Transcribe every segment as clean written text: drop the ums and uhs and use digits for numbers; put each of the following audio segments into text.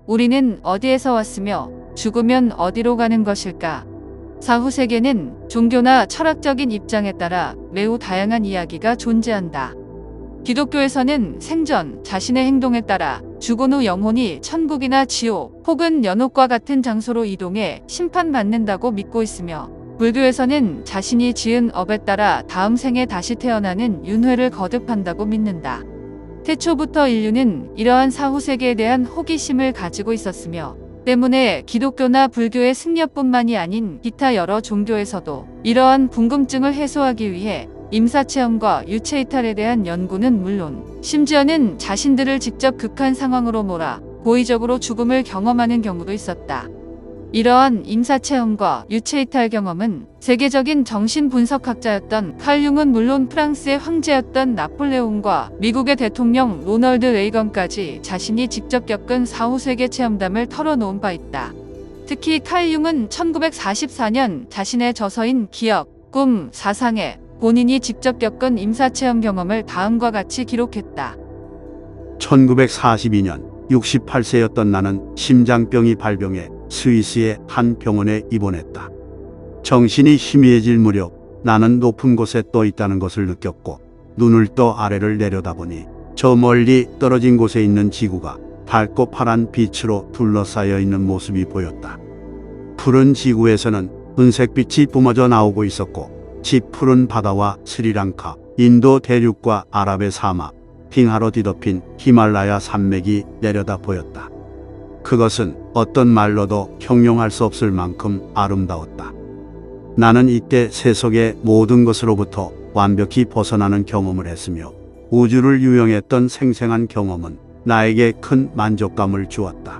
우리는 어디에서 왔으며 죽으면 어디로 가는 것일까? 사후 세계는 종교나 철학적인 입장에 따라 매우 다양한 이야기가 존재한다. 기독교에서는 생전 자신의 행동에 따라 죽은 후 영혼이 천국이나 지옥 혹은 연옥과 같은 장소로 이동해 심판받는다고 믿고 있으며, 불교에서는 자신이 지은 업에 따라 다음 생에 다시 태어나는 윤회를 거듭한다고 믿는다. 태초부터 인류는 이러한 사후 세계에 대한 호기심을 가지고 있었으며, 때문에 기독교나 불교의 승려뿐만이 아닌 기타 여러 종교에서도 이러한 궁금증을 해소하기 위해 임사체험과 유체이탈에 대한 연구는 물론 심지어는 자신들을 직접 극한 상황으로 몰아 고의적으로 죽음을 경험하는 경우도 있었다. 이러한 임사체험과 유체이탈 경험은 세계적인 정신분석학자였던 칼 융은 물론 프랑스의 황제였던 나폴레옹과 미국의 대통령 로널드 레이건까지 자신이 직접 겪은 사후세계 체험담을 털어놓은 바 있다. 특히 칼 융은 1944년 자신의 저서인 기억, 꿈, 사상에 본인이 직접 겪은 임사체험 경험을 다음과 같이 기록했다. 1942년 68세였던 나는 심장병이 발병해 스위스의 한 병원에 입원했다. 정신이 희미해질 무렵 나는 높은 곳에 떠 있다는 것을 느꼈고, 눈을 떠 아래를 내려다보니 저 멀리 떨어진 곳에 있는 지구가 밝고 파란 빛으로 둘러싸여 있는 모습이 보였다. 푸른 지구에서는 은색빛이 뿜어져 나오고 있었고, 짙푸른 바다와 스리랑카, 인도 대륙과 아랍의 사막, 빙하로 뒤덮인 히말라야 산맥이 내려다 보였다. 그것은 어떤 말로도 형용할 수 없을 만큼 아름다웠다. 나는 이때 세속의 모든 것으로부터 완벽히 벗어나는 경험을 했으며, 우주를 유영했던 생생한 경험은 나에게 큰 만족감을 주었다.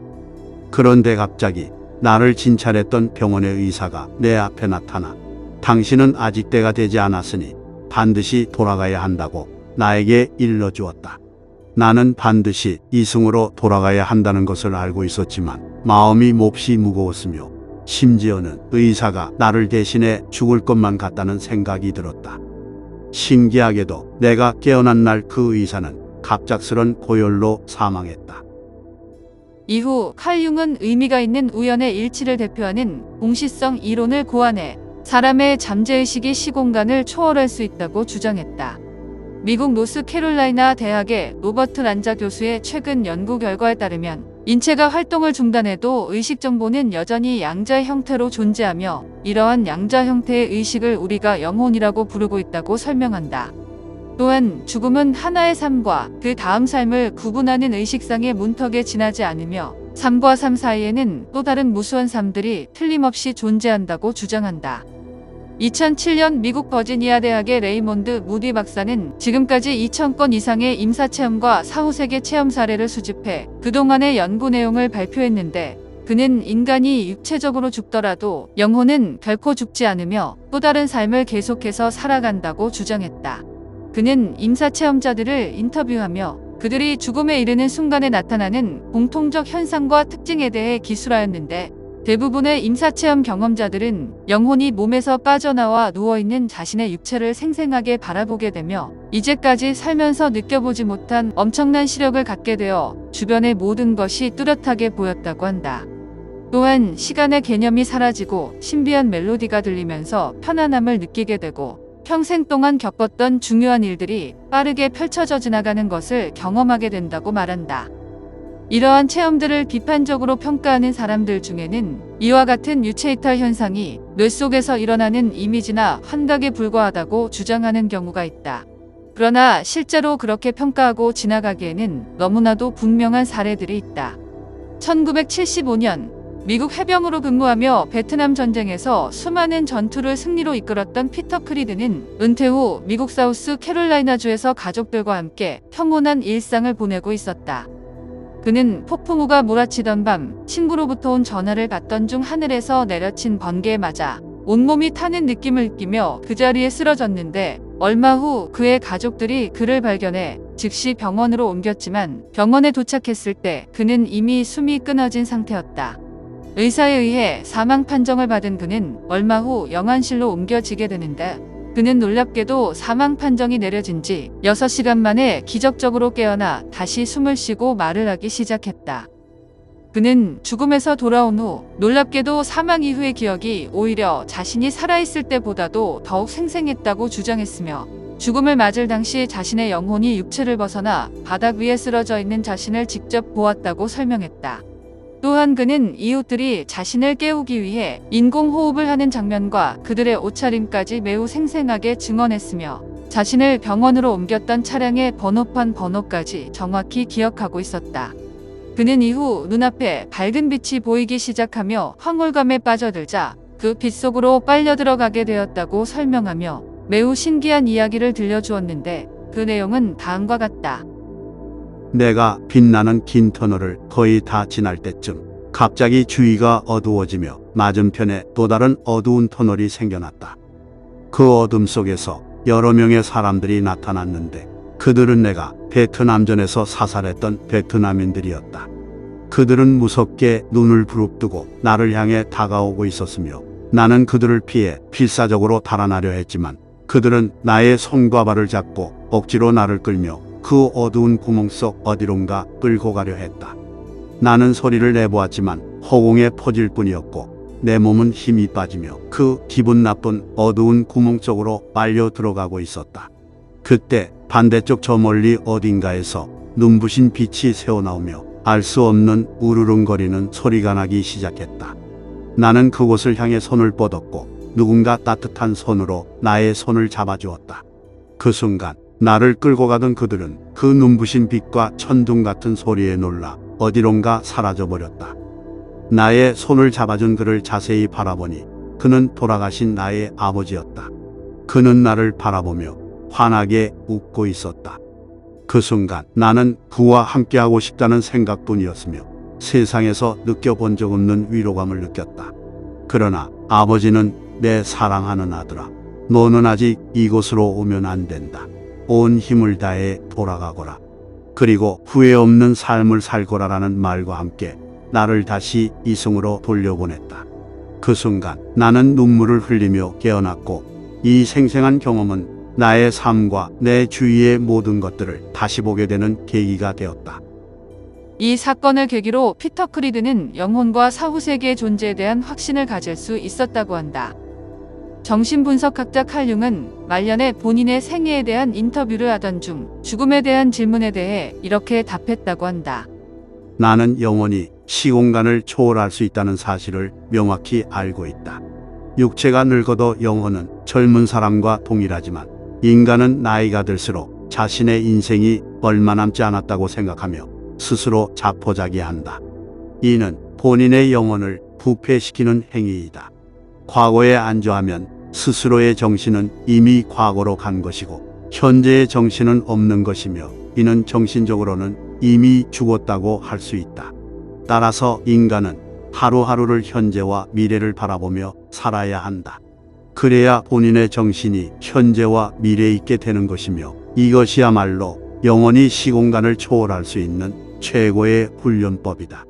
그런데 갑자기 나를 진찰했던 병원의 의사가 내 앞에 나타나 당신은 아직 때가 되지 않았으니 반드시 돌아가야 한다고 나에게 일러주었다. 나는 반드시 이승으로 돌아가야 한다는 것을 알고 있었지만 마음이 몹시 무거웠으며, 심지어는 의사가 나를 대신해 죽을 것만 같다는 생각이 들었다. 신기하게도 내가 깨어난 날 그 의사는 갑작스런 고열로 사망했다. 이후 칼 융은 의미가 있는 우연의 일치를 대표하는 공시성 이론을 고안해 사람의 잠재의식이 시공간을 초월할 수 있다고 주장했다. 미국 노스캐롤라이나 대학의 로버트 란자 교수의 최근 연구 결과에 따르면 인체가 활동을 중단해도 의식 정보는 여전히 양자 형태로 존재하며, 이러한 양자 형태의 의식을 우리가 영혼이라고 부르고 있다고 설명한다. 또한 죽음은 하나의 삶과 그 다음 삶을 구분하는 의식상의 문턱에 지나지 않으며, 삶과 삶 사이에는 또 다른 무수한 삶들이 틀림없이 존재한다고 주장한다. 2007년 미국 버지니아 대학의 레이몬드 무디 박사는 지금까지 2,000건 이상의 임사체험과 사후세계 체험 사례를 수집해 그동안의 연구 내용을 발표했는데, 그는 인간이 육체적으로 죽더라도 영혼은 결코 죽지 않으며 또 다른 삶을 계속해서 살아간다고 주장했다. 그는 임사체험자들을 인터뷰하며 그들이 죽음에 이르는 순간에 나타나는 공통적 현상과 특징에 대해 기술하였는데, 대부분의 임사체험 경험자들은 영혼이 몸에서 빠져나와 누워있는 자신의 육체를 생생하게 바라보게 되며, 이제까지 살면서 느껴보지 못한 엄청난 시력을 갖게 되어 주변의 모든 것이 뚜렷하게 보였다고 한다. 또한 시간의 개념이 사라지고 신비한 멜로디가 들리면서 편안함을 느끼게 되고, 평생 동안 겪었던 중요한 일들이 빠르게 펼쳐져 지나가는 것을 경험하게 된다고 말한다. 이러한 체험들을 비판적으로 평가하는 사람들 중에는 이와 같은 유체이탈 현상이 뇌 속에서 일어나는 이미지나 환각에 불과하다고 주장하는 경우가 있다. 그러나 실제로 그렇게 평가하고 지나가기에는 너무나도 분명한 사례들이 있다. 1975년 미국 해병으로 근무하며 베트남 전쟁에서 수많은 전투를 승리로 이끌었던 피터 크리드는 은퇴 후 미국 사우스 캐롤라이나주에서 가족들과 함께 평온한 일상을 보내고 있었다. 그는 폭풍우가 몰아치던 밤 친구로부터 온 전화를 받던 중 하늘에서 내려친 번개에 맞아 온몸이 타는 느낌을 느끼며 그 자리에 쓰러졌는데, 얼마 후 그의 가족들이 그를 발견해 즉시 병원으로 옮겼지만 병원에 도착했을 때 그는 이미 숨이 끊어진 상태였다. 의사에 의해 사망 판정을 받은 그는 얼마 후 영안실로 옮겨지게 되는데, 그는 놀랍게도 사망 판정이 내려진 지 6시간 만에 기적적으로 깨어나 다시 숨을 쉬고 말을 하기 시작했다. 그는 죽음에서 돌아온 후 놀랍게도 사망 이후의 기억이 오히려 자신이 살아있을 때보다도 더욱 생생했다고 주장했으며 죽음을 맞을 당시 자신의 영혼이 육체를 벗어나 바닥 위에 쓰러져 있는 자신을 직접 보았다고 설명했다. 또한 그는 이웃들이 자신을 깨우기 위해 인공호흡을 하는 장면과 그들의 옷차림까지 매우 생생하게 증언했으며 자신을 병원으로 옮겼던 차량의 번호판 번호까지 정확히 기억하고 있었다. 그는 이후 눈앞에 밝은 빛이 보이기 시작하며 황홀감에 빠져들자 그 빛 속으로 빨려 들어가게 되었다고 설명하며 매우 신기한 이야기를 들려주었는데 그 내용은 다음과 같다. 내가 빛나는 긴 터널을 거의 다 지날 때쯤 갑자기 주위가 어두워지며 맞은편에 또 다른 어두운 터널이 생겨났다. 그 어둠 속에서 여러 명의 사람들이 나타났는데 그들은 내가 베트남전에서 사살했던 베트남인들이었다. 그들은 무섭게 눈을 부릅뜨고 나를 향해 다가오고 있었으며 나는 그들을 피해 필사적으로 달아나려 했지만 그들은 나의 손과 발을 잡고 억지로 나를 끌며 그 어두운 구멍 속 어디론가 끌고 가려 했다. 나는 소리를 내보았지만 허공에 퍼질 뿐이었고 내 몸은 힘이 빠지며 그 기분 나쁜 어두운 구멍 쪽으로 빨려 들어가고 있었다. 그때 반대쪽 저 멀리 어딘가에서 눈부신 빛이 새어나오며 알 수 없는 우르릉거리는 소리가 나기 시작했다. 나는 그곳을 향해 손을 뻗었고 누군가 따뜻한 손으로 나의 손을 잡아주었다. 그 순간 나를 끌고 가던 그들은 그 눈부신 빛과 천둥 같은 소리에 놀라 어디론가 사라져버렸다. 나의 손을 잡아준 그를 자세히 바라보니 그는 돌아가신 나의 아버지였다. 그는 나를 바라보며 환하게 웃고 있었다. 그 순간 나는 그와 함께하고 싶다는 생각뿐이었으며 세상에서 느껴본 적 없는 위로감을 느꼈다. 그러나 아버지는 내 사랑하는 아들아, 너는 아직 이곳으로 오면 안 된다. 온 힘을 다해 돌아가거라. 그리고 후회 없는 삶을 살거라라는 말과 함께 나를 다시 이승으로 돌려보냈다. 그 순간 나는 눈물을 흘리며 깨어났고 이 생생한 경험은 나의 삶과 내 주위의 모든 것들을 다시 보게 되는 계기가 되었다. 이 사건을 계기로 피터 크리드는 영혼과 사후세계의 존재에 대한 확신을 가질 수 있었다고 한다. 정신분석학자 칼 융은 말년에 본인의 생애에 대한 인터뷰를 하던 중 죽음에 대한 질문에 대해 이렇게 답했다고 한다. 나는 영원히 시공간을 초월할 수 있다는 사실을 명확히 알고 있다. 육체가 늙어도 영혼은 젊은 사람과 동일하지만 인간은 나이가 들수록 자신의 인생이 얼마 남지 않았다고 생각하며 스스로 자포자기한다. 이는 본인의 영혼을 부패시키는 행위이다. 과거에 안주하면 스스로의 정신은 이미 과거로 간 것이고 현재의 정신은 없는 것이며 이는 정신적으로는 이미 죽었다고 할 수 있다. 따라서 인간은 하루하루를 현재와 미래를 바라보며 살아야 한다. 그래야 본인의 정신이 현재와 미래에 있게 되는 것이며 이것이야말로 영원히 시공간을 초월할 수 있는 최고의 훈련법이다.